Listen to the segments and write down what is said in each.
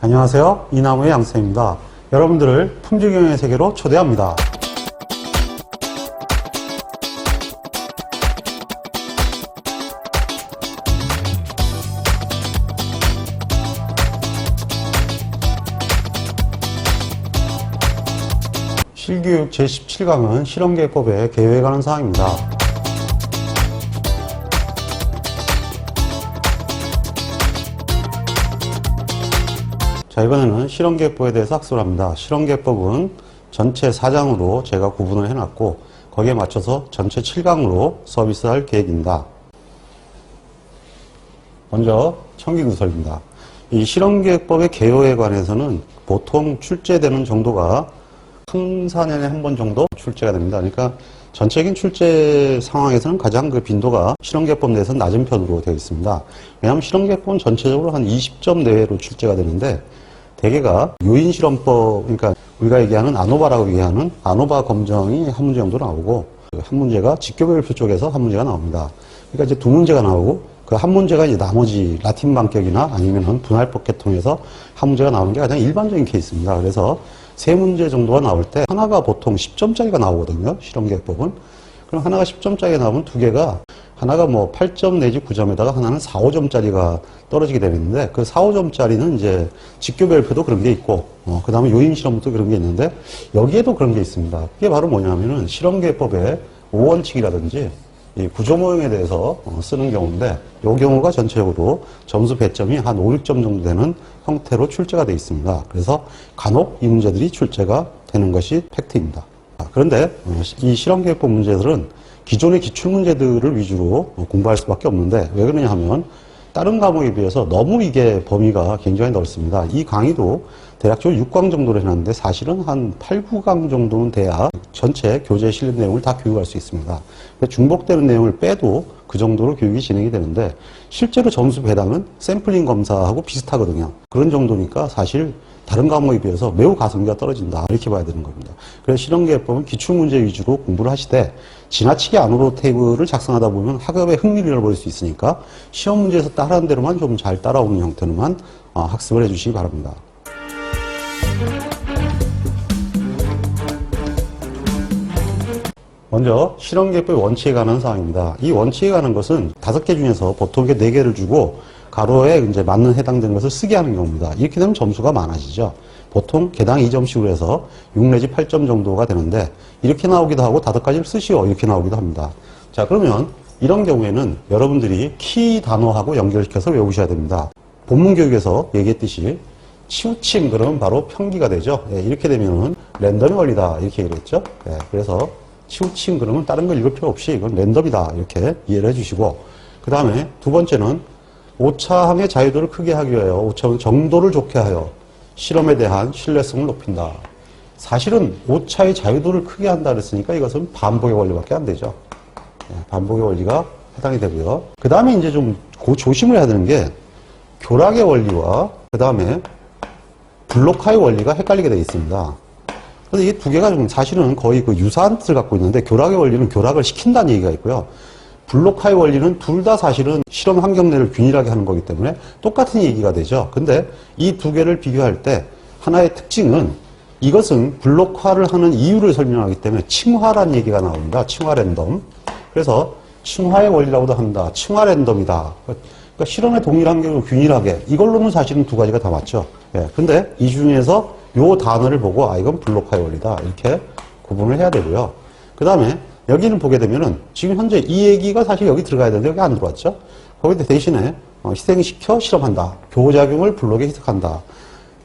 안녕하세요. 이나무의 양쌤입니다. 여러분들을 품질경영의 세계로 초대합니다. 실교육 제17강은 실험계획법의 개요에 관한 사항입니다. 자, 이번에는 실험계획법에 대해서 학습을 합니다. 실험계획법은 전체 4장으로 제가 구분을 해놨고 거기에 맞춰서 전체 7강으로 서비스할 계획입니다. 먼저 청기구설입니다. 이 실험계획법의 개요에 관해서는 보통 출제되는 정도가 3, 4년에 한 번 정도 출제가 됩니다. 그러니까 전체적인 출제 상황에서는 가장 그 빈도가 실험계획법 내에서는 낮은 편으로 되어 있습니다. 왜냐하면 실험계획법은 전체적으로 한 20점 내외로 출제가 되는데 대개가 요인실험법, 그러니까 우리가 얘기하는 아노바라고 얘기하는 아노바 검정이 한 문제 정도 나오고 한 문제가 직교별표 쪽에서 한 문제가 나옵니다. 그러니까 이제 두 문제가 나오고 그 한 문제가 이제 나머지 라틴 반격이나 아니면은 분할법 계통에서 한 문제가 나오는 게 가장 일반적인 케이스입니다. 그래서 세 문제 정도가 나올 때 하나가 보통 10점짜리가 나오거든요. 실험계획법은. 그럼 하나가 10점짜리가 나오면 두 개가 하나가 뭐 8점 내지 9점에다가 하나는 4, 5점짜리가 떨어지게 되는데 그 4, 5점짜리는 이제 직교별표도 그런 게 있고 그 다음에 요인실험도 그런 게 있는데 여기에도 그런 게 있습니다. 그게 바로 뭐냐면은 실험계획법의 5원칙이라든지 이 구조모형에 대해서 쓰는 경우인데 이 경우가 전체적으로 점수 배점이 한 5, 6점 정도 되는 형태로 출제가 되어 있습니다. 그래서 간혹 이 문제들이 출제가 되는 것이 팩트입니다. 그런데 이 실험계획법 문제들은 기존의 기출문제들을 위주로 공부할 수밖에 없는데 왜 그러냐 하면 다른 과목에 비해서 너무 이게 범위가 굉장히 넓습니다. 이 강의도 대략적으로 6강 정도로 해놨는데 사실은 한 8, 9강 정도는 돼야 전체 교재 실린 내용을 다 교육할 수 있습니다. 중복되는 내용을 빼도 그 정도로 교육이 진행이 되는데 실제로 점수 배당은 샘플링 검사하고 비슷하거든요. 그런 정도니까 사실 다른 과목에 비해서 매우 가성비가 떨어진다 이렇게 봐야 되는 겁니다. 그래서 실험계획법은 기출문제 위주로 공부를 하시되 지나치게 안으로 테이블을 작성하다 보면 학업에 흥미를 잃어버릴 수 있으니까 시험 문제에서 따라한 대로만 좀 잘 따라오는 형태로만 학습을 해주시기 바랍니다. 먼저 실험계획법의 원칙에 관한 사항입니다. 이 원칙에 관한 것은 5개 중에서 보통 4개를 주고 가로에 이제 맞는 해당되는 것을 쓰게 하는 경우입니다. 이렇게 되면 점수가 많아지죠. 보통 개당 2점씩으로 해서 6 내지 8점 정도가 되는데 이렇게 나오기도 하고 5가지를 쓰시오 이렇게 나오기도 합니다. 자, 그러면 이런 경우에는 여러분들이 키 단어하고 연결시켜서 외우셔야 됩니다. 본문교육에서 얘기했듯이 치우침 그러면 바로 평기가 되죠. 이렇게 되면은 랜덤의 원리다 이렇게 얘기를 했죠. 그래서 치우침 그러면 다른 걸 읽을 필요 없이 이건 랜덤이다 이렇게 이해를 해주시고 그 다음에 두 번째는 오차함의 자유도를 크게 하기 위하여 오차함의 정도를 좋게 하여 실험에 대한 신뢰성을 높인다. 사실은 오차의 자유도를 크게 한다 그랬으니까 이것은 반복의 원리밖에 안 되죠. 반복의 원리가 해당이 되고요. 그 다음에 이제 좀 조심을 해야 되는 게 교락의 원리와 그 다음에 블록화의 원리가 헷갈리게 되어 있습니다. 그래서 이 두 개가 좀 사실은 거의 그 유사한 뜻을 갖고 있는데 교락의 원리는 교락을 시킨다는 얘기가 있고요. 블록화의 원리는 둘 다 사실은 실험 환경 내를 균일하게 하는 거기 때문에 똑같은 얘기가 되죠. 근데 이 두 개를 비교할 때 하나의 특징은 이것은 블록화를 하는 이유를 설명하기 때문에 층화라는 얘기가 나옵니다. 층화 랜덤. 그래서 층화의 원리라고도 한다. 층화 랜덤이다. 그러니까 실험의 동일 환경을 균일하게 이걸로는 사실은 두 가지가 다 맞죠. 근데 이 중에서 요 단어를 보고 이건 블록화의 원리다. 이렇게 구분을 해야 되고요. 그 다음에 여기는 보게 되면은 지금 현재 이 얘기가 사실 여기 들어가야 되는데 여기 안 들어왔죠. 거기다 대신에 희생시켜 실험한다. 교작용을 블록에 희석한다.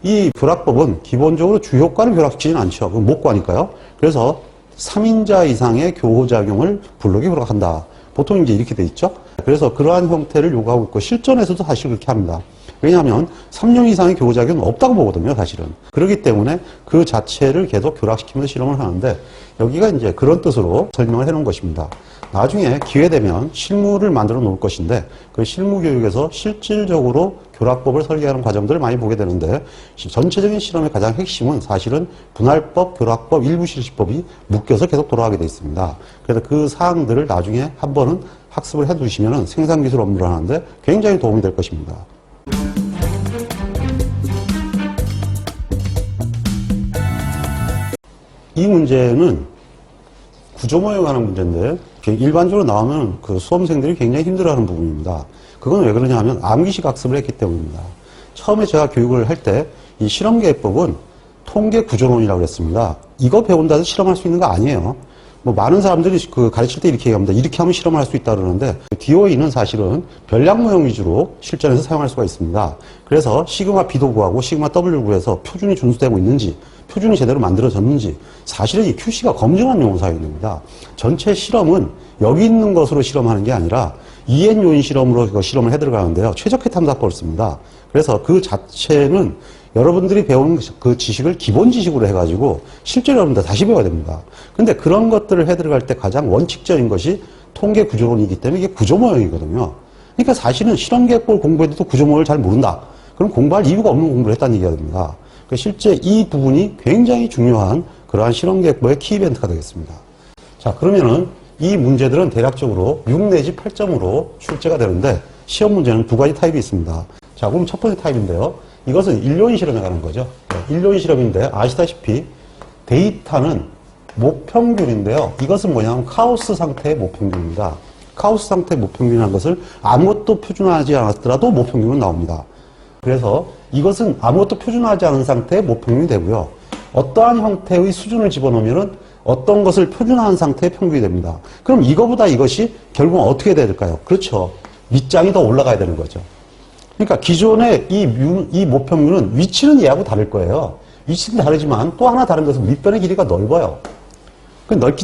이 교락법은 기본적으로 주효과를 교락시키진 않죠. 그건 못 구하니까요. 그래서 3인자 이상의 교작용을 블록에 교락한다. 보통 이제 이렇게 돼 있죠. 그래서 그러한 형태를 요구하고 있고 실전에서도 사실 그렇게 합니다. 왜냐하면 3명 이상의 교작용은 없다고 보거든요, 사실은. 그렇기 때문에 그 자체를 계속 교락시키면서 실험을 하는데 여기가 이제 그런 뜻으로 설명을 해 놓은 것입니다. 나중에 기회되면 실무를 만들어 놓을 것인데 그 실무 교육에서 실질적으로 교락법을 설계하는 과정들을 많이 보게 되는데 전체적인 실험의 가장 핵심은 사실은 분할법, 교락법, 일부 실시법이 묶여서 계속 돌아가게 되어 있습니다. 그래서 그 사항들을 나중에 한 번은 학습을 해 두시면 생산기술 업무를 하는데 굉장히 도움이 될 것입니다. 이 문제는 구조모형에 관한 문제인데 일반적으로 나오면 그 수험생들이 굉장히 힘들어하는 부분입니다. 그건 왜 그러냐 하면 암기식 학습을 했기 때문입니다. 처음에 제가 교육을 할 때 이 실험계획법은 통계 구조론이라고 했습니다. 이거 배운다 해서 실험할 수 있는 거 아니에요. 뭐 많은 사람들이 그 가르칠 때 이렇게 얘기합니다. 이렇게 하면 실험을 할 수 있다 그러는데 DOE는 사실은 변량 모형 위주로 실전에서 사용할 수가 있습니다. 그래서 시그마 B도 구하고 시그마 W 구해서 표준이 준수되고 있는지 표준이 제대로 만들어졌는지 사실은 이 QC가 검증한 용어 사용입니다. 전체 실험은 여기 있는 것으로 실험하는 게 아니라 EN 요인 실험으로 실험을 해 들어가는데요. 최적화 탐사법을 씁니다. 그래서 그 자체는 여러분들이 배운 그 지식을 기본 지식으로 해가지고 실제로 여러분들 다시 배워야 됩니다. 근데 그런 것들을 해 들어갈 때 가장 원칙적인 것이 통계 구조론이기 때문에 이게 구조모형이거든요. 그러니까 사실은 실험계획법을 공부해도 구조모형을 잘 모른다. 그럼 공부할 이유가 없는 공부를 했다는 얘기가 됩니다. 그러니까 실제 이 부분이 굉장히 중요한 그러한 실험계획법의 키이벤트가 되겠습니다. 자, 그러면은 이 문제들은 대략적으로 6 내지 8점으로 출제가 되는데 시험 문제는 두 가지 타입이 있습니다. 자, 그럼 첫 번째 타입인데요. 이것은 일요인 실험에 관한 거죠. 일요인 실험인데 아시다시피 데이터는 모평균인데요. 이것은 뭐냐면 카오스 상태의 모평균입니다. 카오스 상태의 모평균이라는 것을 아무것도 표준화하지 않았더라도 모평균은 나옵니다. 그래서 이것은 아무것도 표준화하지 않은 상태의 모평균이 되고요. 어떠한 형태의 수준을 집어넣으면 어떤 것을 표준화한 상태의 평균이 됩니다. 그럼 이거보다 이것이 결국은 어떻게 돼야 될까요? 그렇죠. 밑장이 더 올라가야 되는 거죠. 그러니까 기존의 이 모평균은 위치는 얘하고 다를 거예요. 위치는 다르지만 또 하나 다른 것은 밑변의 길이가 넓어요.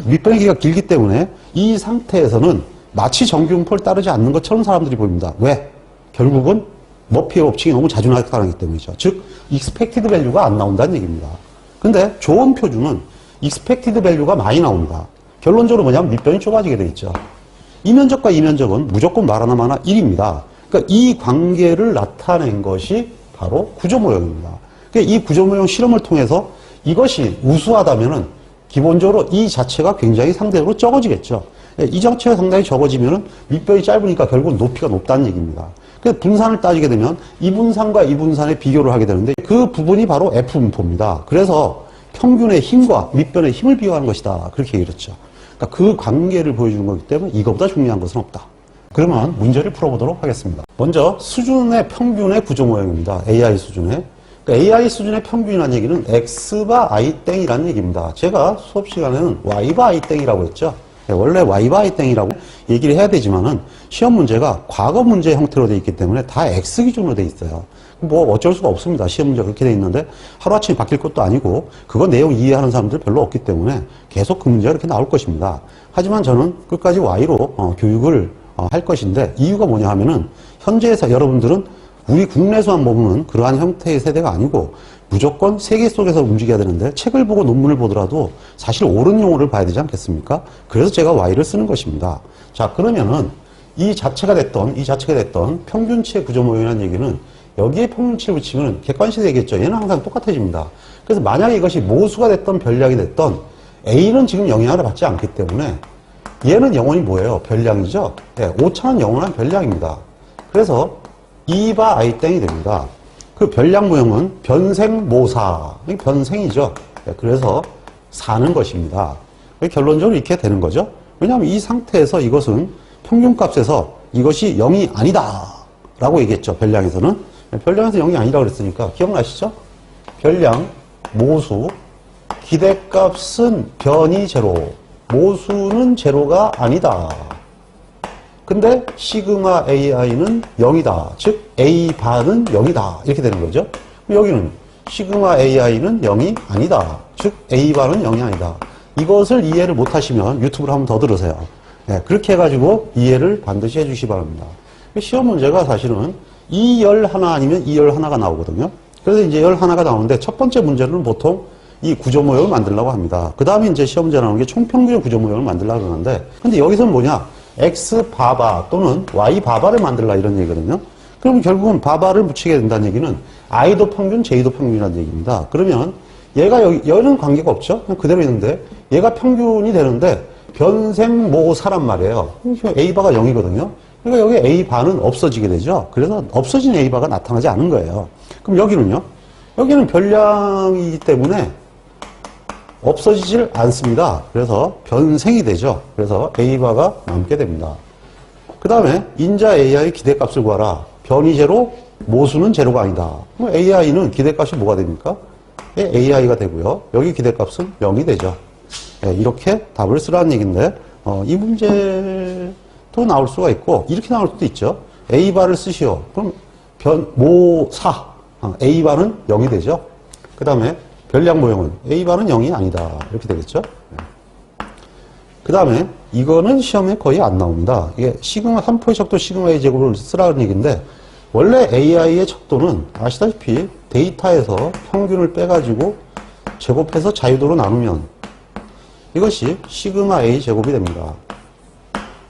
밑변의 길이가 길기 때문에 이 상태에서는 마치 정규분포를 따르지 않는 것처럼 사람들이 보입니다. 왜? 결국은 머피의 법칙이 너무 자주 나타나기 때문이죠. 즉, expected value가 안 나온다는 얘기입니다. 근데 좋은 표준은 expected value가 많이 나옵니다. 결론적으로 뭐냐면 밑변이 좁아지게 돼 있죠. 이면적과 이면적은 무조건 말 하나 마나 1입니다. 그러니까 이 관계를 나타낸 것이 바로 구조모형입니다. 그러니까 이 구조모형 실험을 통해서 이것이 우수하다면은 기본적으로 이 자체가 굉장히 상대적으로 적어지겠죠. 이 자체가 상당히 적어지면은 밑변이 짧으니까 결국 높이가 높다는 얘기입니다. 그래서 분산을 따지게 되면 이 분산과 이 분산의 비교를 하게 되는데 그 부분이 바로 F분포입니다. 그래서 평균의 힘과 밑변의 힘을 비교하는 것이다. 그렇게 얘기를 했죠. 그러니까 그 관계를 보여주는 거기 때문에 이거보다 중요한 것은 없다. 그러면 문제를 풀어보도록 하겠습니다. 먼저 수준의 평균의 구조모형입니다. AI 수준의. 그러니까 AI 수준의 평균이라는 얘기는 X바 I 땡이라는 얘기입니다. 제가 수업 시간에는 Y바 I 땡이라고 했죠. 원래 Y바 I 땡이라고 얘기를 해야 되지만은 시험 문제가 과거 문제 형태로 되어 있기 때문에 다 X 기준으로 되어 있어요. 뭐 어쩔 수가 없습니다. 시험 문제가 그렇게 되어 있는데 하루아침에 바뀔 것도 아니고 그거 내용 이해하는 사람들 별로 없기 때문에 계속 그 문제가 이렇게 나올 것입니다. 하지만 저는 끝까지 Y로 교육을 할 것인데 이유가 뭐냐 하면은 현재에서 여러분들은 우리 국내에서만 머무는 그러한 형태의 세대가 아니고 무조건 세계 속에서 움직여야 되는데 책을 보고 논문을 보더라도 사실 옳은 용어를 봐야 되지 않겠습니까? 그래서 제가 Y를 쓰는 것입니다. 자, 그러면은 이 자체가 됐던 평균치의 구조모형이라는 얘기는 여기에 평균치를 붙이면 객관식 되겠죠. 얘는 항상 똑같아집니다. 그래서 만약에 이것이 모수가 됐던 변량이 됐던 A는 지금 영향을 받지 않기 때문에 얘는 영원히 뭐예요? 변량이죠? 네, 오차는 영원한 변량입니다. 그래서 2바 I 땡이 됩니다. 그 변량 모형은 변생모사. 변생이죠. 네, 그래서 사는 것입니다. 결론적으로 이렇게 되는 거죠. 왜냐하면 이 상태에서 이것은 평균값에서 이것이 0이 아니다. 라고 얘기했죠. 변량에서는. 변량에서 0이 아니라고 그랬으니까. 기억나시죠? 변량, 모수, 기대값은 변이 제로. 모수는 제로가 아니다. 근데 시그마 AI는 0이다. 즉 A바는 0이다. 이렇게 되는 거죠. 여기는 시그마 AI는 0이 아니다. 즉 A바는 0이 아니다. 이것을 이해를 못하시면 유튜브를 한번 더 들으세요. 네, 그렇게 해가지고 이해를 반드시 해주시기 바랍니다. 시험 문제가 사실은 2열 하나 아니면 2열 하나가 나오거든요. 그래서 이제 열 하나가 나오는데 첫 번째 문제는 보통 이 구조 모형을 만들려고 합니다. 그 다음에 이제 시험 문제 나오는 게 총평균 구조 모형을 만들려고 그러는데, 근데 여기서는 뭐냐? X 바바 또는 Y 바바를 만들라 이런 얘기거든요. 그럼 결국은 바바를 붙이게 된다는 얘기는 I도 평균, J도 평균이라는 얘기입니다. 그러면 얘가 여기는 관계가 없죠? 그냥 그대로 있는데 얘가 평균이 되는데 변생모사란 말이에요. A바가 0이거든요. 그러니까 여기 A바는 없어지게 되죠. 그래서 없어진 A바가 나타나지 않은 거예요. 그럼 여기는요? 여기는 변량이기 때문에 없어지질 않습니다. 그래서 변생이 되죠. 그래서 A바가 남게 됩니다. 그 다음에 인자 AI 기대값을 구하라. 변이 제로, 모수는 제로가 아니다. 그럼 AI는 기대값이 뭐가 됩니까? AI가 되고요. 여기 기대값은 0이 되죠. 네, 이렇게 답을 쓰라는 얘기인데 이 문제도 나올 수가 있고 이렇게 나올 수도 있죠. A바를 쓰시오. 그럼 모사 A바는 0이 되죠. 그 다음에 별량 모형은 A바는 0이 아니다. 이렇게 되겠죠. 그 다음에 이거는 시험에 거의 안 나옵니다. 이게 시그마 3포의 척도 시그마 A 제곱을 쓰라는 얘기인데 원래 AI의 척도는 아시다시피 데이터에서 평균을 빼가지고 제곱해서 자유도로 나누면 이것이 시그마 A 제곱이 됩니다.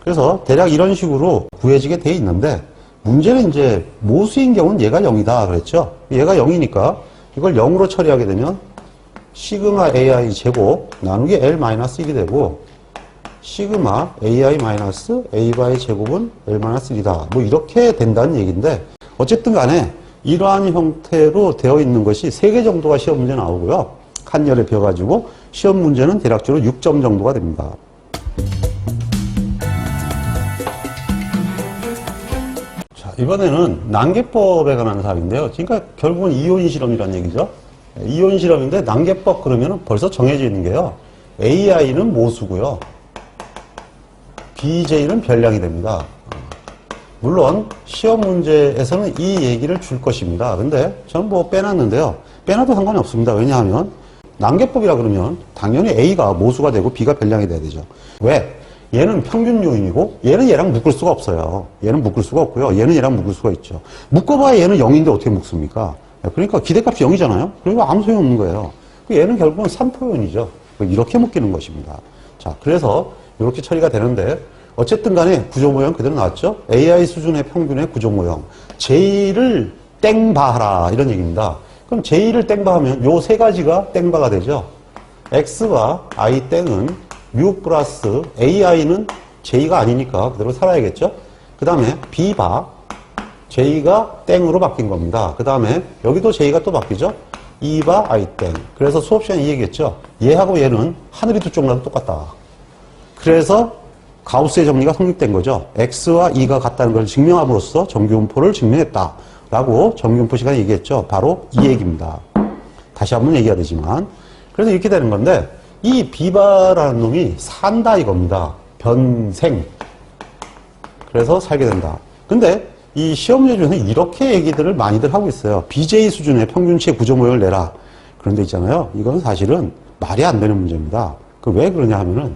그래서 대략 이런 식으로 구해지게 돼 있는데 문제는 이제 모수인 경우는 얘가 0이다 그랬죠. 얘가 0이니까 이걸 0으로 처리하게 되면 시그마 AI 제곱 나누기 L-1이 되고 시그마 AI-A바의 제곱은 L-1이다. 뭐 이렇게 된다는 얘기인데 어쨌든 간에 이러한 형태로 되어 있는 것이 3개 정도가 시험 문제 나오고요. 한열에 비어가지고 시험 문제는 대략적으로 6점 정도가 됩니다. 자, 이번에는 난개법에 관한 사항인데요. 그러니까 결국은 이온 실험이라는 얘기죠. 이온 실험인데 난개법 그러면 벌써 정해져 있는 게요. AI는 모수고요. BJ는 별량이 됩니다. 물론 시험 문제에서는 이 얘기를 줄 것입니다. 근데 저는 뭐 빼놨는데요. 빼놔도 상관이 없습니다. 왜냐하면 난개법이라 그러면 당연히 A가 모수가 되고 B가 별량이 돼야 되죠. 왜? 얘는 평균 요인이고 얘는 얘랑 묶을 수가 없어요. 얘는 묶을 수가 없고요. 얘는 얘랑 묶을 수가 있죠. 묶어봐야 얘는 0인데 어떻게 묶습니까? 그러니까 기대값이 0이잖아요. 그러니까 아무 소용없는 거예요. 얘는 결국은 3포연이죠. 이렇게 묶이는 것입니다. 자, 그래서 이렇게 처리가 되는데 어쨌든 간에 구조 모형 그대로 나왔죠. AI 수준의 평균의 구조 모형. J를 땡바하라 이런 얘기입니다. 그럼 J를 땡바하면 요 세 가지가 땡바가 되죠. X와 I 땡은 뮤 플러스 AI는 J가 아니니까 그대로 살아야겠죠. 그 다음에 B바 J가 땡으로 바뀐 겁니다. 그 다음에 여기도 J가 또 바뀌죠. E바 I 땡. 그래서 수업 시간에 이 얘기했죠. 얘하고 얘는 하늘이 두 쪽 나도 똑같다. 그래서 가우스의 정리가 성립된 거죠. X와 E가 같다는 걸 증명함으로써 정규분포를 증명했다. 라고 정규분포 시간에 얘기했죠. 바로 이 얘기입니다. 다시 한번 얘기해야 되지만. 그래서 이렇게 되는 건데, 이 비바라는 놈이 산다 이겁니다. 변생. 그래서 살게 된다. 근데 이 시험 문제 중에서 이렇게 얘기들을 많이들 하고 있어요. BJ 수준의 평균치의 구조 모형을 내라. 그런데 있잖아요. 이건 사실은 말이 안 되는 문제입니다. 그 왜 그러냐 하면은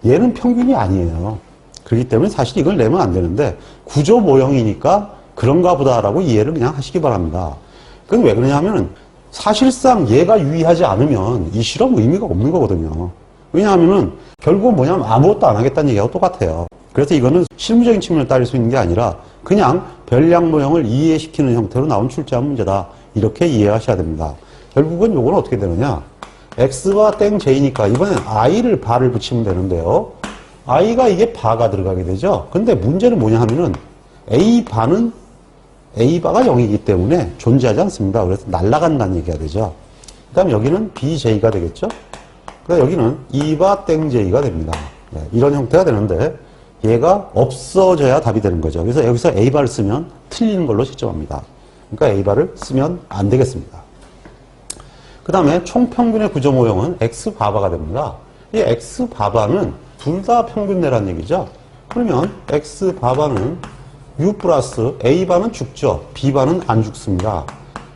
얘는 평균이 아니에요. 그렇기 때문에 사실 이걸 내면 안 되는데 구조 모형이니까 그런가 보다라고 이해를 그냥 하시기 바랍니다. 그건 왜 그러냐 하면은 사실상 얘가 유의하지 않으면 이 실험 의미가 없는 거거든요. 왜냐하면은 결국은 뭐냐면 아무것도 안 하겠다는 얘기하고 똑같아요. 그래서 이거는 실무적인 측면을 따질 수 있는 게 아니라 그냥 별량 모형을 이해시키는 형태로 나온 출제한 문제다. 이렇게 이해하셔야 됩니다. 결국은 요건 어떻게 되느냐. X와 땡 J니까 이번엔 I를 바를 붙이면 되는데요. I가 이게 바가 들어가게 되죠. 근데 문제는 뭐냐 하면은 A바는 A바가 0이기 때문에 존재하지 않습니다. 그래서 날아간다는 얘기가 되죠. 그 다음 여기는 BJ가 되겠죠. 그다음 여기는 E바 땡 J가 됩니다. 네, 이런 형태가 되는데 얘가 없어져야 답이 되는 거죠. 그래서 여기서 A바를 쓰면 틀리는 걸로 채점합니다. 그러니까 A바를 쓰면 안 되겠습니다. 그 다음에 총평균의 구조 모형은 X바바가 됩니다. 이 X바바는 둘 다 평균내라는 얘기죠. 그러면 X바바는 U 플러스 A바는 죽죠. B바는 안 죽습니다.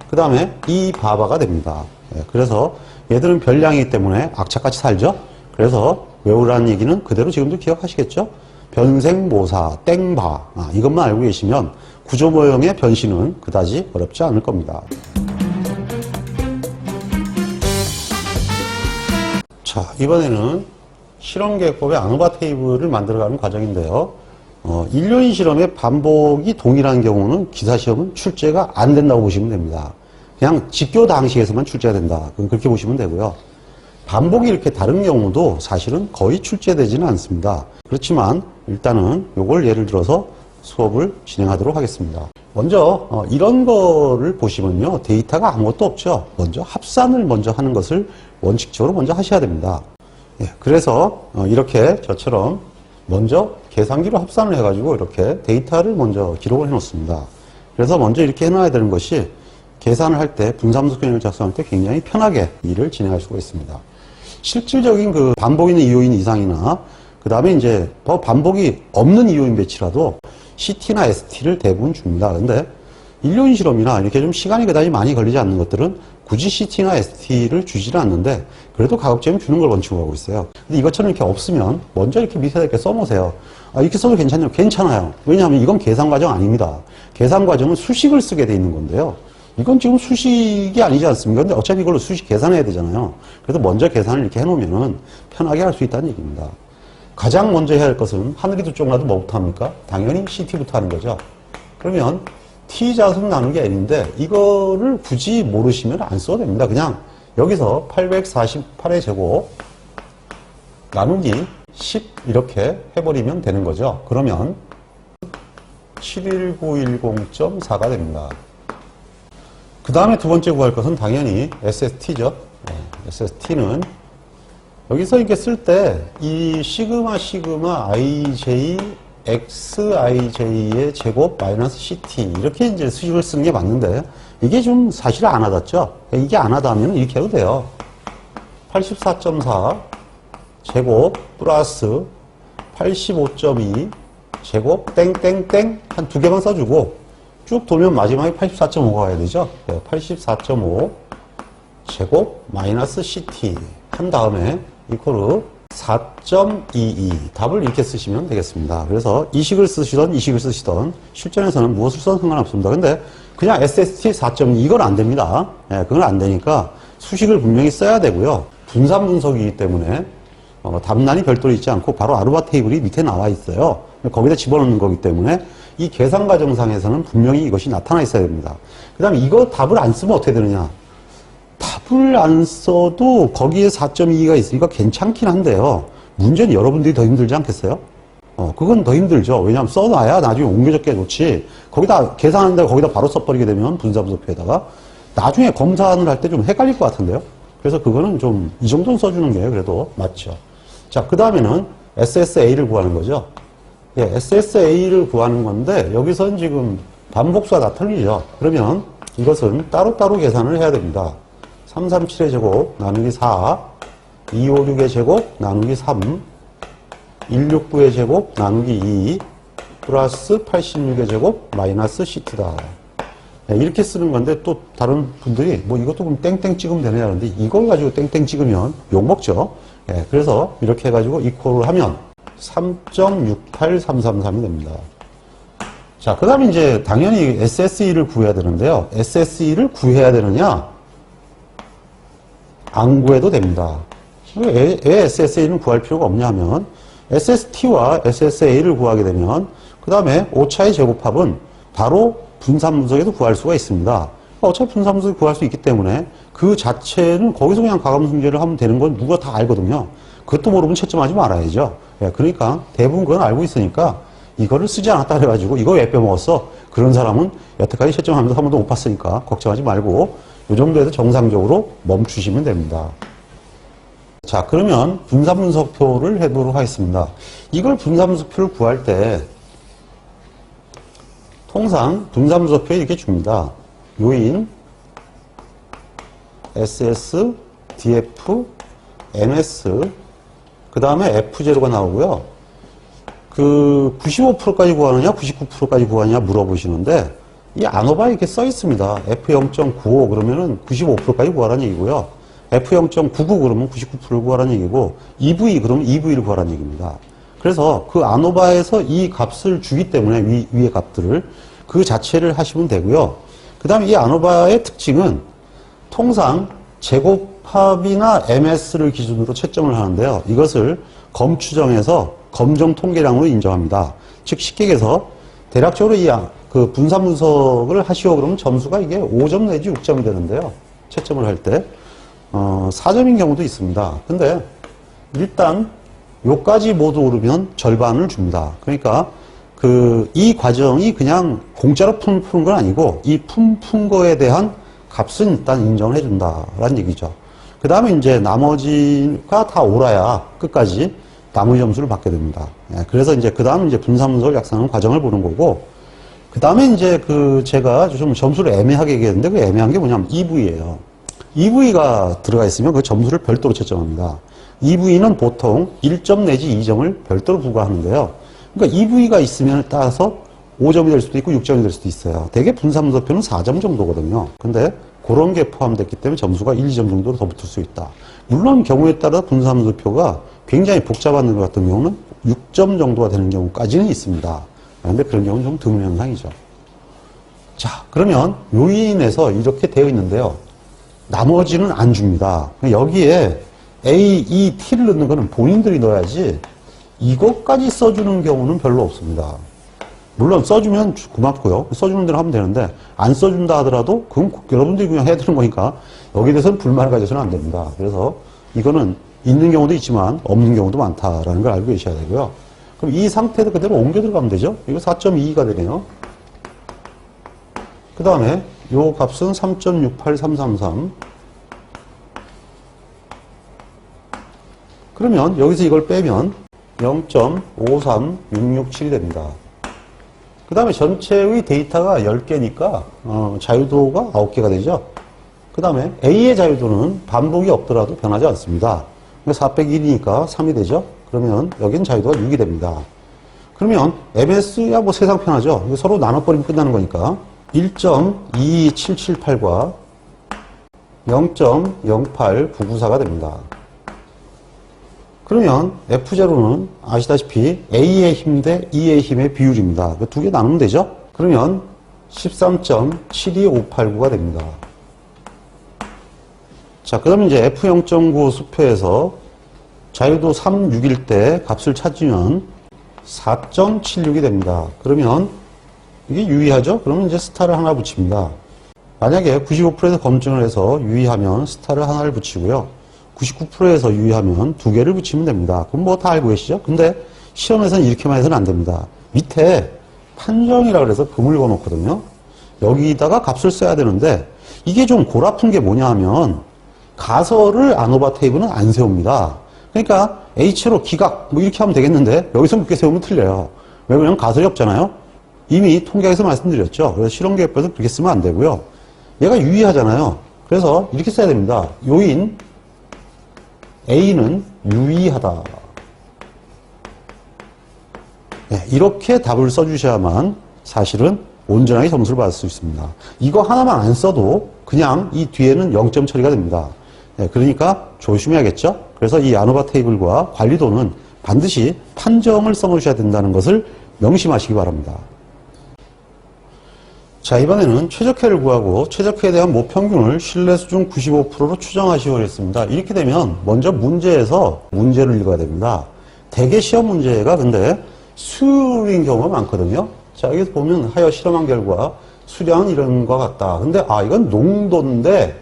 그 다음에 E바바가 됩니다. 그래서 얘들은 별량이기 때문에 악착같이 살죠. 그래서 외우라는 얘기는 그대로 지금도 기억하시겠죠. 변생모사, 땡바 이것만 알고 계시면 구조 모형의 변신은 그다지 어렵지 않을 겁니다. 자, 이번에는 실험계획법의 아노바 테이블을 만들어가는 과정인데요. 일요일 실험의 반복이 동일한 경우는 기사시험은 출제가 안 된다고 보시면 됩니다. 그냥 직교 당시에서만 출제가 된다. 그렇게 보시면 되고요. 반복이 이렇게 다른 경우도 사실은 거의 출제되지는 않습니다. 그렇지만 일단은 요걸 예를 들어서 수업을 진행하도록 하겠습니다. 먼저 이런 거를 보시면요. 데이터가 아무것도 없죠. 먼저 합산을 먼저 하는 것을 원칙적으로 먼저 하셔야 됩니다. 예, 그래서 이렇게 저처럼 먼저 계산기로 합산을 해가지고 이렇게 데이터를 먼저 기록을 해 놓습니다. 그래서 먼저 이렇게 해놔야 되는 것이 계산을 할 때 분산분석 개념을 작성할 때 굉장히 편하게 일을 진행할 수가 있습니다. 실질적인 그 반복 있는 이오인 이상이나 그 다음에 이제 반복이 없는 이오인 배치라도 CT나 ST를 대부분 줍니다. 근데 인류인 실험이나 이렇게 좀 시간이 그다지 많이 걸리지 않는 것들은 굳이 CT나 ST를 주지는 않는데 그래도 가급적이면 주는 걸 원칙으로 하고 있어요. 근데 이것처럼 이렇게 없으면 먼저 이렇게 밑에다 이렇게 써놓으세요. 이렇게 써도 괜찮냐고? 괜찮아요. 왜냐하면 이건 계산 과정 아닙니다. 계산 과정은 수식을 쓰게 돼 있는 건데요. 이건 지금 수식이 아니지 않습니까? 근데 어차피 이걸로 수식 계산해야 되잖아요. 그래서 먼저 계산을 이렇게 해놓으면 편하게 할 수 있다는 얘기입니다. 가장 먼저 해야 할 것은 하늘이 두 쪽 나도 뭐부터 합니까? 당연히 CT부터 하는 거죠. 그러면 T자수 나누기 N인데 이거를 굳이 모르시면 안 써도 됩니다. 그냥 여기서 848의 제곱 나누기 10 이렇게 해버리면 되는 거죠. 그러면 71910.4가 됩니다. 그 다음에 두 번째 구할 것은 당연히 SST죠. SST는 여기서 이렇게 쓸 때 이 시그마 ij xij의 제곱 마이너스 ct 이렇게 이제 수식을 쓰는 게 맞는데 이게 좀 사실 안 와닿죠. 이게 안 와닿으면 이렇게 해도 돼요. 84.4 제곱 플러스 85.2 제곱 땡땡땡 한 두 개만 써주고 쭉 돌면 마지막에 84.5가 와야 되죠. 84.5 제곱 마이너스 ct 한 다음에 이코르 4.22 답을 이렇게 쓰시면 되겠습니다. 그래서 이식을 쓰시던 이식을 쓰시던 실전에서는 무엇을 써도 상관없습니다. 근데 그냥 SST 4.2 이건 안 됩니다. 그건 안 되니까 수식을 분명히 써야 되고요. 분산 분석이기 때문에 답란이 별도로 있지 않고 바로 아르바 테이블이 밑에 나와 있어요. 거기다 집어넣는 거기 때문에 이 계산 과정상에서는 분명히 이것이 나타나 있어야 됩니다. 그 다음에 이거 답을 안 쓰면 어떻게 되느냐. 답을 안 써도 거기에 4.2가 있으니까 괜찮긴 한데요. 문제는 여러분들이 더 힘들지 않겠어요? 그건 더 힘들죠. 왜냐하면 써놔야 나중에 옮겨 적게 좋지. 거기다 계산하는데 거기다 바로 써버리게 되면 분산분석표에다가 나중에 검사를 할 때 좀 헷갈릴 것 같은데요. 그래서 그거는 좀 이 정도는 써주는 게 그래도 맞죠. 자, 그 다음에는 SSA를 구하는 거죠. 예, SSA를 구하는 건데 여기서는 지금 반복수가 다 틀리죠. 그러면 이것은 따로따로 계산을 해야 됩니다. 337의 제곱 나누기 4 256의 제곱 나누기 3 169의 제곱 나누기 2 플러스 86의 제곱 마이너스 CT다. 네, 이렇게 쓰는 건데 또 다른 분들이 뭐 이것도 그럼 땡땡 찍으면 되느냐 하는데 이걸 가지고 땡땡 찍으면 욕먹죠. 네, 그래서 이렇게 해가지고 이퀄을 하면 3.68333이 됩니다. 자, 그 다음에 이제 당연히 SSE를 구해야 되는데요. SSE를 구해야 되느냐? 안 구해도 됩니다. 왜 SSA는 구할 필요가 없냐 하면 SST와 SSA를 구하게 되면 그 다음에 오차의 제곱합은 바로 분산분석에도 구할 수가 있습니다. 어차피 분산분석에 구할 수 있기 때문에 그 자체는 거기서 그냥 가감승제를 하면 되는 건 누가 다 알거든요. 그것도 모르면 채점하지 말아야죠. 그러니까 대부분 그건 알고 있으니까 이거를 쓰지 않았다 그래가지고 이거 왜 빼먹었어? 그런 사람은 여태까지 채점하면서 한 번도 못 봤으니까 걱정하지 말고 이 정도에서 정상적으로 멈추시면 됩니다. 자, 그러면 분산분석표를 해보도록 하겠습니다. 이걸 분산분석표를 구할 때 통상 분산분석표에 이렇게 줍니다. 요인 SS, DF, NS 그 다음에 F0가 나오고요. 그 95%까지 구하느냐 99%까지 구하느냐 물어보시는데 이 아노바에 이렇게 써 있습니다. F0.95 그러면은 95%까지 구하라는 얘기고요. F0.99 그러면 99%를 구하라는 얘기고 EV 그러면 EV를 구하라는 얘기입니다. 그래서 그 아노바에서 이 값을 주기 때문에 위의 값들을 그 자체를 하시면 되고요. 그 다음에 이 아노바의 특징은 통상 제곱합이나 MS를 기준으로 채점을 하는데요. 이것을 검추정해서 검정 통계량으로 인정합니다. 즉 쉽게 얘기해서 대략적으로 그 분산 분석을 하시오 그러면 점수가 이게 5점 내지 6점이 되는데요. 채점을 할 때 4점인 경우도 있습니다. 근데 일단 요까지 모두 오르면 절반을 줍니다. 그러니까 이 과정이 그냥 공짜로 푼 건 아니고 이 푼 거에 대한 값은 일단 인정을 해준다라는 얘기죠. 그 다음에 이제 나머지가 다 옳아야 끝까지 나머지 점수를 받게 됩니다. 예, 그래서 이제 그 다음 이제 분사문서를 약산하는 과정을 보는 거고, 그 다음에 이제 제가 좀 점수를 애매하게 얘기했는데 그 애매한 게 뭐냐면 EV예요. EV가 들어가 있으면 그 점수를 별도로 채점합니다. EV는 보통 1점 내지 2점을 별도로 부과하는데요. 그러니까 EV가 있으면 따라서 5점이 될 수도 있고 6점이 될 수도 있어요. 대개 분사문서표는 4점 정도거든요. 근데 그런 게 포함됐기 때문에 점수가 1, 2점 정도로 더 붙을 수 있다. 물론 경우에 따라 분사문서표가 굉장히 복잡한 것 같은 경우는 6점 정도가 되는 경우까지는 있습니다. 그런데 그런 경우는 좀 드문 현상이죠. 자, 그러면 요인에서 이렇게 되어 있는데요. 나머지는 안 줍니다. 여기에 A, E, T를 넣는 거는 본인들이 넣어야지 이것까지 써주는 경우는 별로 없습니다. 물론 써주면 고맙고요. 써주는 대로 하면 되는데 안 써준다 하더라도 그건 여러분들이 그냥 해야 되는 거니까 여기에 대해서는 불만을 가져서는 안 됩니다. 그래서 이거는 있는 경우도 있지만 없는 경우도 많다라는 걸 알고 계셔야 되고요. 그럼 이 상태도 그대로 옮겨 들어가면 되죠. 이거 4.22가 되네요. 그 다음에 요 값은 3.68333. 그러면 여기서 이걸 빼면 0.53667이 됩니다. 그 다음에 전체의 데이터가 10개니까 자유도가 9개가 되죠. 그 다음에 A의 자유도는 반복이 없더라도 변하지 않습니다. 4 빼기 1이니까 3이 되죠. 그러면 여기는 자유도가 6이 됩니다. 그러면 MS야 뭐 세상 편하죠. 서로 나눠버리면 끝나는 거니까 1.22778과 0.08994가 됩니다. 그러면 F0는 아시다시피 A의 힘 대 E의 힘의 비율입니다. 그 두 개 나누면 되죠? 그러면 13.72589가 됩니다. 자, 그 다음에 이제 F0.9 수표에서 자유도 3, 6일 때 값을 찾으면 4.76이 됩니다. 그러면 이게 유의하죠? 그러면 이제 스타를 하나 붙입니다. 만약에 95%에서 검증을 해서 유의하면 스타를 하나를 붙이고요. 99%에서 유의하면 두 개를 붙이면 됩니다. 그럼 뭐 다 알고 계시죠? 근데 시험에서는 이렇게만 해서는 안 됩니다. 밑에 판정이라고 해서 금을 그어놓거든요. 여기다가 값을 써야 되는데 이게 좀 골아픈 게 뭐냐 하면 가설을 아노바 테이블은 안 세웁니다. 그러니까 H로 기각 뭐 이렇게 하면 되겠는데 여기서 그렇게 세우면 틀려요. 왜 그러냐면 가설이 없잖아요. 이미 통계에서 말씀드렸죠. 그래서 실험계획표에서 그렇게 쓰면 안 되고요. 얘가 유의하잖아요. 그래서 이렇게 써야 됩니다. 요인 A는 유의하다. 네, 이렇게 답을 써주셔야만 사실은 온전하게 점수를 받을 수 있습니다. 이거 하나만 안 써도 그냥 이 뒤에는 0점 처리가 됩니다. 네, 그러니까 조심해야겠죠? 그래서 이 아노바 테이블과 관리도는 반드시 판정을 써놓으셔야 된다는 것을 명심하시기 바랍니다. 자, 이번에는 최적해를 구하고 최적해에 대한 모평균을 신뢰 수준 95%로 추정하시기 바랍니다. 이렇게 되면 먼저 문제에서 문제를 읽어야 됩니다. 대개 시험 문제가 근데 수인 경우가 많거든요. 자, 여기서 보면 하여 실험한 결과 수량은 이런 것 같다. 근데 이건 농도인데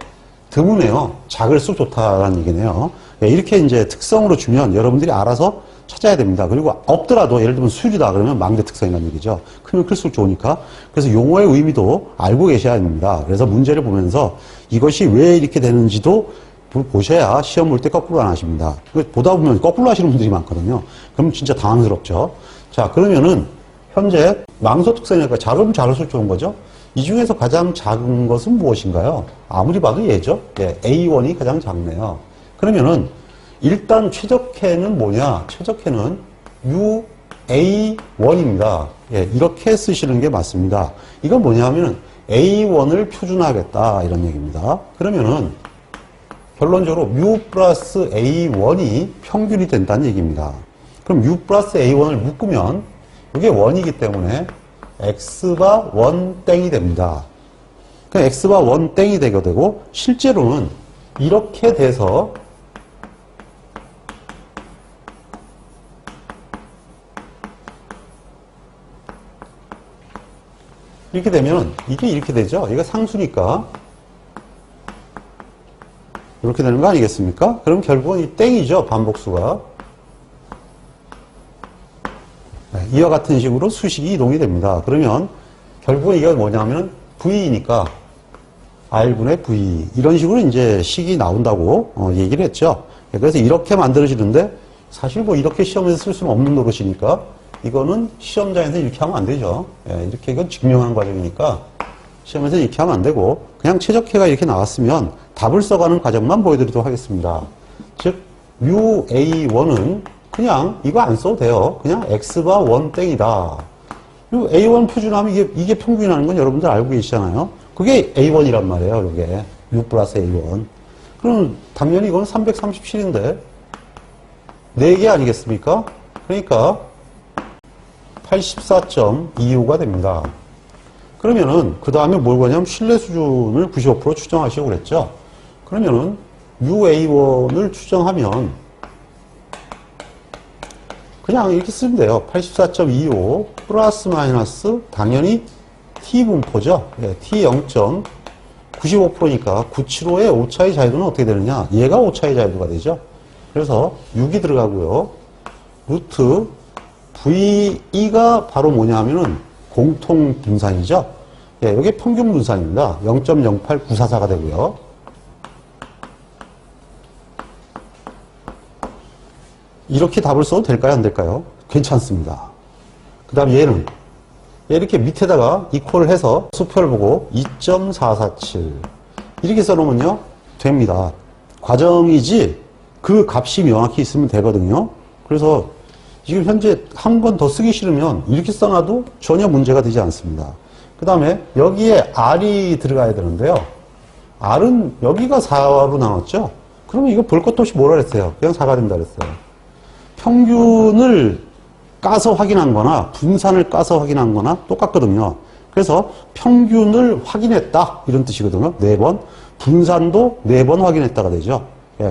드무네요. 작을수록 좋다라는 얘기네요. 이렇게 이제 특성으로 주면 여러분들이 알아서 찾아야 됩니다. 그리고 없더라도 예를 들면 수율이다 그러면 망대 특성이라는 얘기죠. 크면 클수록 좋으니까. 그래서 용어의 의미도 알고 계셔야 됩니다. 그래서 문제를 보면서 이것이 왜 이렇게 되는지도 보셔야 시험 볼 때 거꾸로 안 하십니다. 보다 보면 거꾸로 하시는 분들이 많거든요. 그럼 진짜 당황스럽죠. 자, 그러면은 현재 망소 특성이니까 작으면 작을수록 좋은 거죠. 이 중에서 가장 작은 것은 무엇인가요? 아무리 봐도 얘죠. 예, A1이 가장 작네요. 그러면은 일단 최적해는 뭐냐? 최적해는 UA1입니다. 예, 이렇게 쓰시는 게 맞습니다. 이건 뭐냐 하면 A1을 표준화하겠다 이런 얘기입니다. 그러면은 결론적으로 U 플러스 A1이 평균이 된다는 얘기입니다. 그럼 U 플러스 A1을 묶으면 이게 1이기 때문에 X가 1 땡이 됩니다. 그럼 X가 1 땡이 되게 되고 실제로는 이렇게 돼서 이렇게 되면 이게 이렇게 되죠. 이거 상수니까 이렇게 되는 거 아니겠습니까? 그럼 결국은 이 땡이죠. 반복수가. 네, 이와 같은 식으로 수식이 이동이 됩니다. 그러면 결국은 이게 뭐냐면 V니까 R분의 V. 이런 식으로 이제 식이 나온다고 얘기를 했죠. 그래서 이렇게 만들어지는데 사실 뭐 이렇게 시험에서 쓸 수는 없는 노릇이니까 이거는 시험장에서 이렇게 하면 안 되죠. 이렇게 이건 증명하는 과정이니까 시험에서 이렇게 하면 안 되고 그냥 최적해가 이렇게 나왔으면 답을 써가는 과정만 보여드리도록 하겠습니다. 즉 UA1은 그냥 이거 안 써도 돼요. 그냥 X바 1 땡이다. 그리고 A1 표준하면 이게 평균이라는 건 여러분들 알고 계시잖아요. 그게 A1이란 말이에요. 이게 6 플러스 A1. 그럼 당연히 이건 337인데 4개 아니겠습니까? 그러니까 84.25가 됩니다. 그러면은 그 다음에 뭘 거냐면 신뢰 수준을 95% 추정하시고 그랬죠. 그러면은 UA1을 추정하면 그냥 이렇게 쓰면 돼요. 84.25 플러스 마이너스 당연히 T분포죠. T 0.95%니까 975의 오차의 자유도는 어떻게 되느냐? 얘가 오차의 자유도가 되죠. 그래서 6이 들어가고요. 루트 VE가 바로 뭐냐 하면은 공통 분산이죠. 이게 평균 분산입니다. 0.08944가 되고요. 이렇게 답을 써도 될까요? 안 될까요? 괜찮습니다. 그 다음 얘는 이렇게 밑에다가 이퀄을 해서 수표를 보고 2.447 이렇게 써놓으면요 됩니다. 과정이지 그 값이 명확히 있으면 되거든요. 그래서 지금 현재 한 번 더 쓰기 싫으면 이렇게 써놔도 전혀 문제가 되지 않습니다. 그 다음에 여기에 R이 들어가야 되는데요. R은 여기가 4로 나왔죠. 그러면 이거 볼 것도 없이 뭐라 그랬어요? 그냥 4가 된다 그랬어요. 평균을 까서 확인한 거나 분산을 까서 확인한 거나 똑같거든요. 그래서 평균을 확인했다 이런 뜻이거든요. 4번. 분산도 4번 확인했다가 되죠.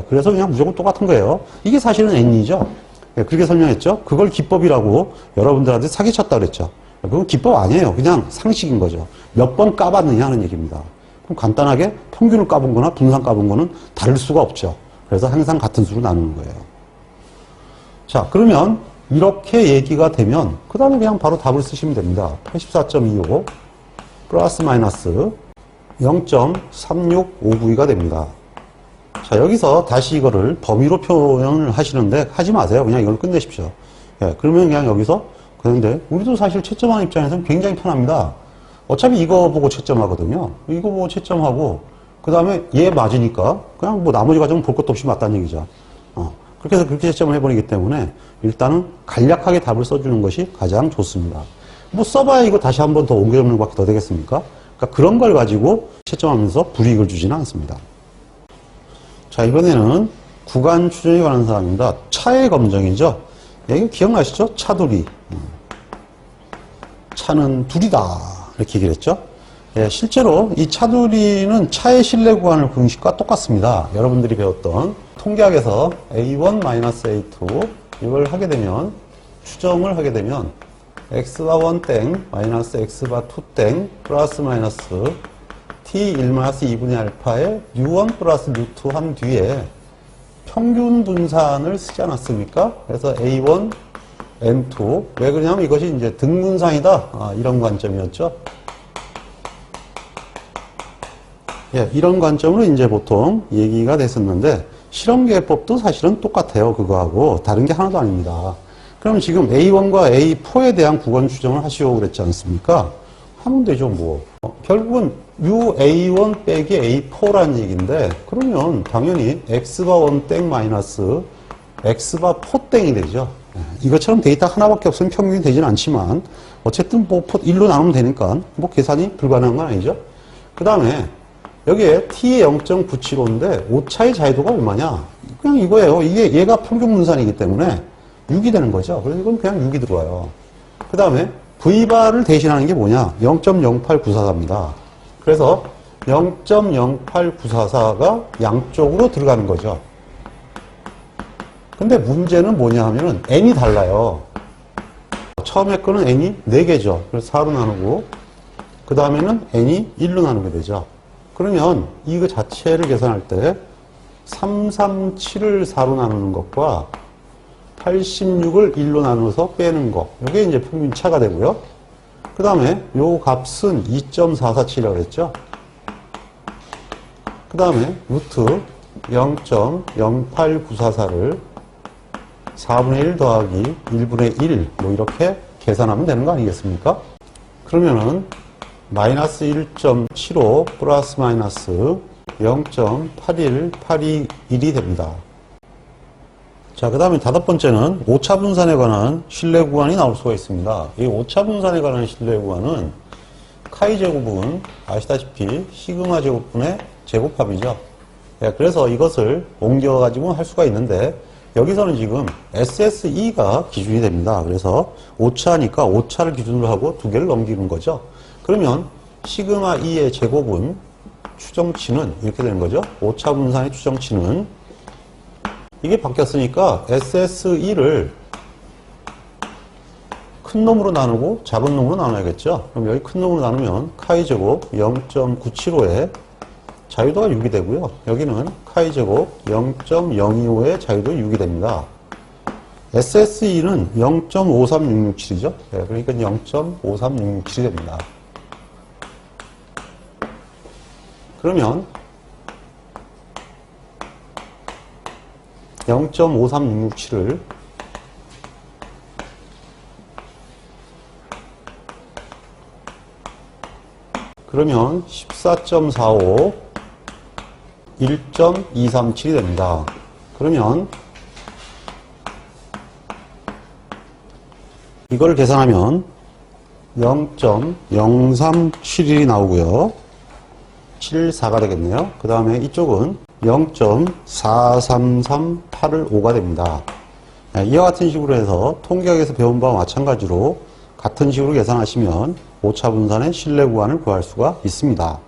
그래서 그냥 무조건 똑같은 거예요. 이게 사실은 N이죠. 그렇게 설명했죠. 그걸 기법이라고 여러분들한테 사기쳤다 그랬죠. 그건 기법 아니에요. 그냥 상식인 거죠. 몇 번 까봤느냐 하는 얘기입니다. 그럼 간단하게 평균을 까본 거나 분산 까본 거는 다를 수가 없죠. 그래서 항상 같은 수로 나누는 거예요. 자, 그러면 이렇게 얘기가 되면 그 다음에 그냥 바로 답을 쓰시면 됩니다. 84.25 플러스 마이너스 0.3659가 됩니다. 자, 여기서 다시 이거를 범위로 표현을 하시는데 하지 마세요. 그냥 이걸 끝내십시오. 그러면 그냥 여기서 그런데 우리도 사실 채점하는 입장에서는 굉장히 편합니다. 어차피 이거 보고 채점하거든요. 이거 보고 채점하고 그 다음에 얘 맞으니까 그냥 뭐 나머지 과정은 볼 것도 없이 맞다는 얘기죠. 그렇게 해서 그렇게 채점을 해버리기 때문에 일단은 간략하게 답을 써주는 것이 가장 좋습니다. 뭐 써봐야 이거 다시 한번 더 옮겨잡는 것밖에 더 되겠습니까? 그러니까 그런 걸 가지고 채점하면서 불이익을 주지는 않습니다. 자, 이번에는 구간 추정에 관한 사항입니다. 차의 검정이죠. 이거 기억나시죠? 차두리. 차는 둘이다. 이렇게 얘기를 했죠. 실제로 이 차두리는 차의 실내 구간을 공식과 똑같습니다. 여러분들이 배웠던 통계학에서 A1-A2 이걸 하게 되면 추정을 하게 되면 X바 1 땡 마이너스 X바 2 땡 플러스 마이너스 T1-2분의 알파에 U1 플러스 U2 한 뒤에 평균 분산을 쓰지 않았습니까? 그래서 A1, N2 왜 그러냐면 이것이 이제 등분산이다 이런 관점이었죠. 이런 관점으로 이제 보통 얘기가 됐었는데 실험계법도 사실은 똑같아요. 그거하고 다른 게 하나도 아닙니다. 그럼 지금 A1과 A4에 대한 구간 추정을 하시오 그랬지 않습니까? 하면 되죠, 뭐. 결국은 UA1 빼기 A4라는 얘기인데 그러면 당연히 X바 1 땡 마이너스 X바 4 땡이 되죠. 이것처럼 데이터 하나밖에 없으면 평균이 되지는 않지만 어쨌든 뭐 1로 나누면 되니까 뭐 계산이 불가능한 건 아니죠. 그 다음에 여기에 T 0.975인데 오차의 자유도가 얼마냐? 그냥 이거예요. 이게 얘가 평균 분산이기 때문에 6이 되는 거죠. 그래서 이건 그냥 6이 들어와요. 그 다음에 V바를 대신하는 게 뭐냐? 0.08944입니다. 그래서 0.08944가 양쪽으로 들어가는 거죠. 근데 문제는 뭐냐 하면은 N이 달라요. 처음에 거는 N이 4개죠. 그래서 4로 나누고 그 다음에는 N이 1로 나누게 되죠. 그러면 이거 자체를 계산할 때 337을 4로 나누는 것과 86을 1로 나눠서 빼는 거. 이게 이제 평균차가 되고요. 그 다음에 요 값은 2.447이라고 했죠. 그 다음에 루트 0.08944를 4분의 1 더하기 1분의 1 뭐 이렇게 계산하면 되는 거 아니겠습니까? 그러면은 마이너스 1.75 플러스 마이너스 0.81821이 됩니다. 자, 그 다음에 다섯 번째는 오차 분산에 관한 신뢰 구간이 나올 수가 있습니다. 이 오차 분산에 관한 신뢰 구간은 카이 제곱은 아시다시피 시그마 제곱분의 제곱합이죠. 예, 그래서 이것을 옮겨가지고 할 수가 있는데 여기서는 지금 SSE가 기준이 됩니다. 그래서 오차니까 오차를 기준으로 하고 두 개를 넘기는 거죠. 그러면 시그마 E의 제곱은 추정치는 이렇게 되는 거죠. 오차 분산의 추정치는 이게 바뀌었으니까 SSE를 큰 놈으로 나누고 작은 놈으로 나눠야겠죠. 그럼 여기 큰 놈으로 나누면 카이 제곱 0.975에 자유도가 6이 되고요. 여기는 카이 제곱 0.025의 자유도 6이 됩니다. SSE는 0.53667이죠. 네, 그러니까 0.53667이 됩니다. 그러면 0.53667을 그러면 14.45 1.237이 됩니다. 그러면 이걸 계산하면 0.037이 나오고요. 74가 되겠네요. 그 다음에 이쪽은 0.4338을 됩니다. 이와 같은 식으로 해서 통계학에서 배운 바와 마찬가지로 같은 식으로 계산하시면 오차 분산의 신뢰 구간을 구할 수가 있습니다.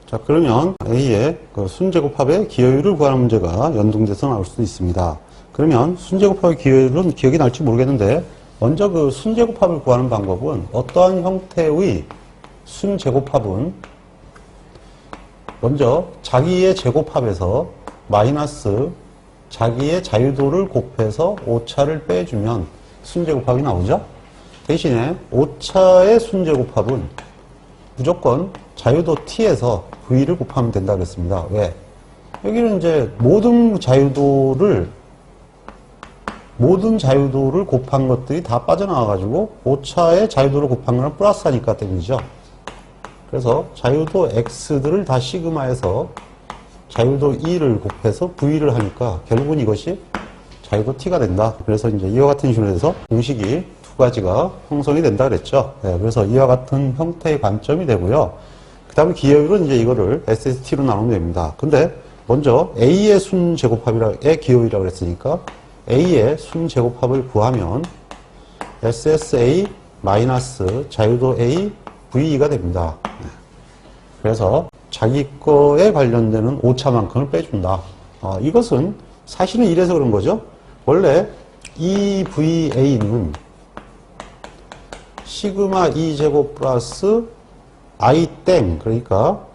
자, 그러면 A의 그 순제곱합의 기여율을 구하는 문제가 연동돼서 나올 수도 있습니다. 그러면 순제곱합의 기여율은 기억이 날지 모르겠는데 먼저 그 순제곱합을 구하는 방법은 어떠한 형태의 순제곱합은 먼저 자기의 제곱합에서 마이너스 자기의 자유도를 곱해서 오차를 빼주면 순제곱합이 나오죠. 대신에 오차의 순제곱합은 무조건 자유도 t에서 v를 곱하면 된다 그랬습니다. 왜? 여기는 이제 모든 자유도를 곱한 것들이 다 빠져나와가지고 오차의 자유도를 곱한 거는 플러스 하니까 때문이죠. 그래서 자유도 x들을 다 시그마에서 자유도 e를 곱해서 v를 하니까 결국은 이것이 자유도 t가 된다. 그래서 이제 이와 같은 식으로 해서 공식이 두 가지가 형성이 된다 그랬죠. 네, 그래서 이와 같은 형태의 관점이 되고요. 그 다음에 기여율은 이제 이거를 SST로 나누면 됩니다. 근데 먼저 A의 순제곱합의 기여율이라고 그랬으니까 A의 순제곱합을 구하면 SSA 마이너스 자유도 A VE가 됩니다. 그래서 자기 거에 관련되는 오차만큼을 빼준다. 이것은 사실은 이래서 그런 거죠. 원래 EVA는 시그마 E 제곱 플러스 I 땡, 그러니까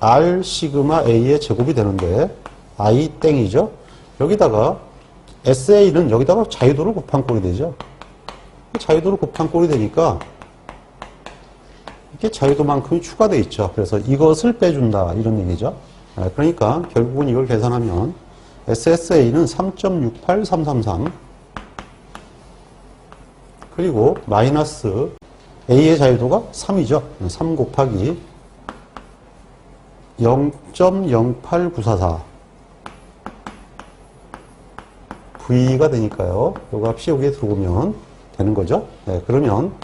R 시그마 A의 제곱이 되는데 I 땡이죠. 여기다가 SA는 여기다가 자유도를 곱한 꼴이 되죠. 자유도를 곱한 꼴이 되니까 이게 자유도만큼이 추가되어 있죠. 그래서 이것을 빼준다 이런 얘기죠. 그러니까 결국은 이걸 계산하면 SSA는 3.68333 그리고 마이너스 A의 자유도가 3이죠. 3 곱하기 0.08944 V가 되니까요. 이 값이 여기에 들어오면 되는 거죠. 네, 그러면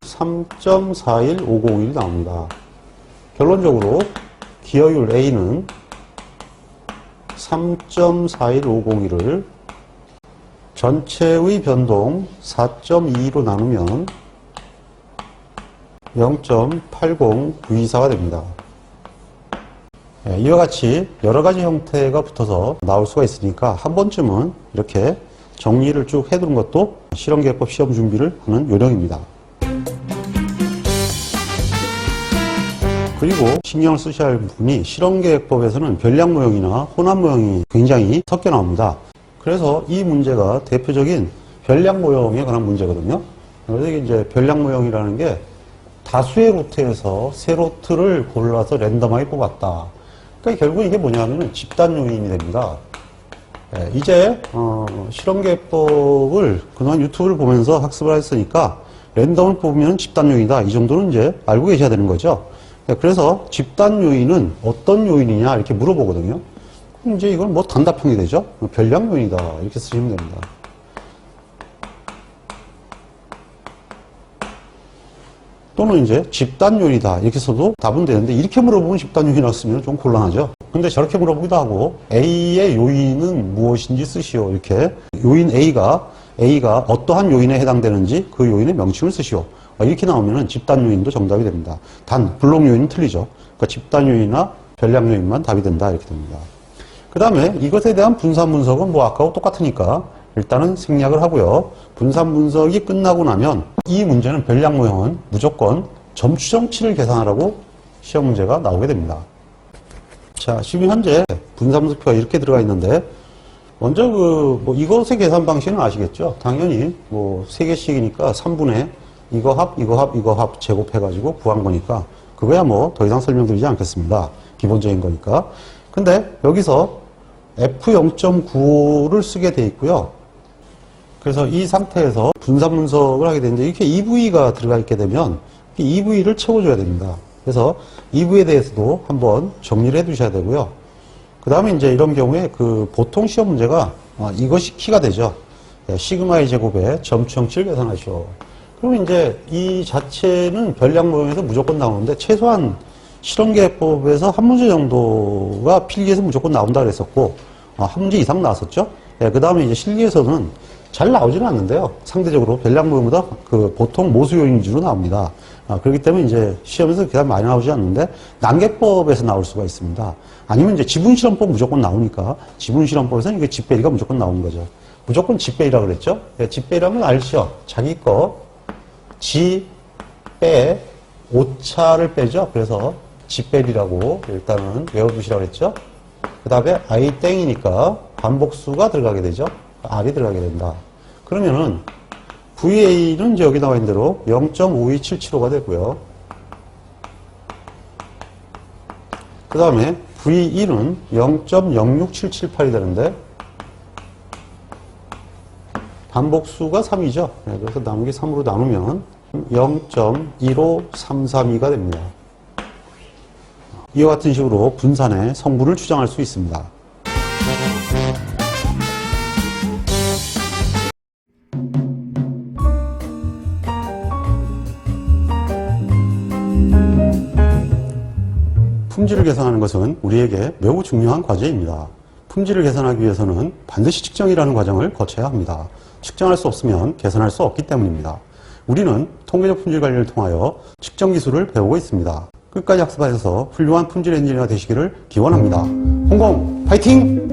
3.41501이 나옵니다. 결론적으로 기여율 A는 3.41501을 전체의 변동 4.2로 나누면 0.80924가 됩니다. 이와 같이 여러 가지 형태가 붙어서 나올 수가 있으니까 한 번쯤은 이렇게 정리를 쭉 해두는 것도 실험계획법 시험 준비를 하는 요령입니다. 그리고 신경을 쓰셔야 할 부분이 실험계획법에서는 별량 모형이나 혼합 모형이 굉장히 섞여 나옵니다. 그래서 이 문제가 대표적인 별량 모형에 관한 문제거든요. 그래서 이제 별량 모형이라는 게 다수의 루트에서 세 루트를 골라서 랜덤하게 뽑았다. 그러니까 결국 이게 뭐냐면은 집단 요인이 됩니다. 예, 이제 실험계획법을 그동안 유튜브를 보면서 학습을 했으니까 랜덤을 뽑으면 집단 요인이다. 이 정도는 이제 알고 계셔야 되는 거죠. 예, 그래서 집단 요인은 어떤 요인이냐 이렇게 물어보거든요. 그럼 이제 이건 뭐 단답형이 되죠. 별량 요인이다 이렇게 쓰시면 됩니다. 또는 이제 집단 요인이다 이렇게 써도 답은 되는데, 이렇게 물어보면 집단 요인이라고 쓰면 좀 곤란하죠. 근데 저렇게 물어보기도 하고 A의 요인은 무엇인지 쓰시오. 이렇게 요인 A가 어떠한 요인에 해당되는지 그 요인의 명칭을 쓰시오. 이렇게 나오면 집단 요인도 정답이 됩니다. 단 블록 요인은 틀리죠. 그러니까 집단 요인이나 별량 요인만 답이 된다 이렇게 됩니다. 그 다음에 이것에 대한 분산 분석은 뭐 아까하고 똑같으니까 일단은 생략을 하고요. 분산 분석이 끝나고 나면 이 문제는 별량 모형은 무조건 점추정치를 계산하라고 시험 문제가 나오게 됩니다. 자, 지금 현재 분산 분석표가 이렇게 들어가 있는데, 먼저 이것의 계산 방식은 아시겠죠? 당연히 3개씩이니까 3분의 이거 합 제곱해가지고 구한 거니까 그거야 더 이상 설명드리지 않겠습니다. 기본적인 거니까. 근데 여기서 F0.95를 쓰게 돼 있고요. 그래서 이 상태에서 분산 분석을 하게 되는데, 이렇게 EV가 들어가 있게 되면 EV를 채워줘야 됩니다. 그래서 EV에 대해서도 한번 정리를 해 두셔야 되고요. 그 다음에 이제 이런 경우에 보통 시험 문제가 이것이 키가 되죠. 시그마의 제곱에 점추정치를 계산하시오. 그러면 이제 이 자체는 별량 모형에서 무조건 나오는데, 최소한 실험계획법에서 한 문제 정도가 필기에서 무조건 나온다 그랬었고, 한 문제 이상 나왔었죠. 그 다음에 이제 실기에서는 잘 나오지는 않는데요. 상대적으로 별량 모형보다 보통 모수 요인 위주로 나옵니다. 그렇기 때문에 이제 시험에서 그렇게 많이 나오지 않는데, 난계법에서 나올 수가 있습니다. 아니면 이제 지분실험법 무조건 나오니까 지분실험법에서는 이게 집배리가 무조건 나오는 거죠. 무조건 집배리라고 그랬죠. 집배리라면 알죠. 자기 거 지빼 오차를 빼죠. 그래서 집배리라고 일단은 외워두시라고 그랬죠. 그 다음에 I 땡이니까 반복수가 들어가게 되죠. R이 들어가게 된다. 그러면은 VA는 이제 여기 나와 있는 대로 0.52775가 되고요. 그 다음에 V1은 0.06778이 되는데, 반복수가 3이죠. 그래서 남은 게 3으로 나누면 0.15332가 됩니다. 이와 같은 식으로 분산의 성분을 추정할 수 있습니다. 품질을 계산하는 것은 우리에게 매우 중요한 과제입니다. 품질을 계산하기 위해서는 반드시 측정이라는 과정을 거쳐야 합니다. 측정할 수 없으면 계산할 수 없기 때문입니다. 우리는 통계적 품질 관리를 통하여 측정 기술을 배우고 있습니다. 끝까지 학습하셔서 훌륭한 품질 엔지니어가 되시기를 기원합니다. 홍콩 파이팅!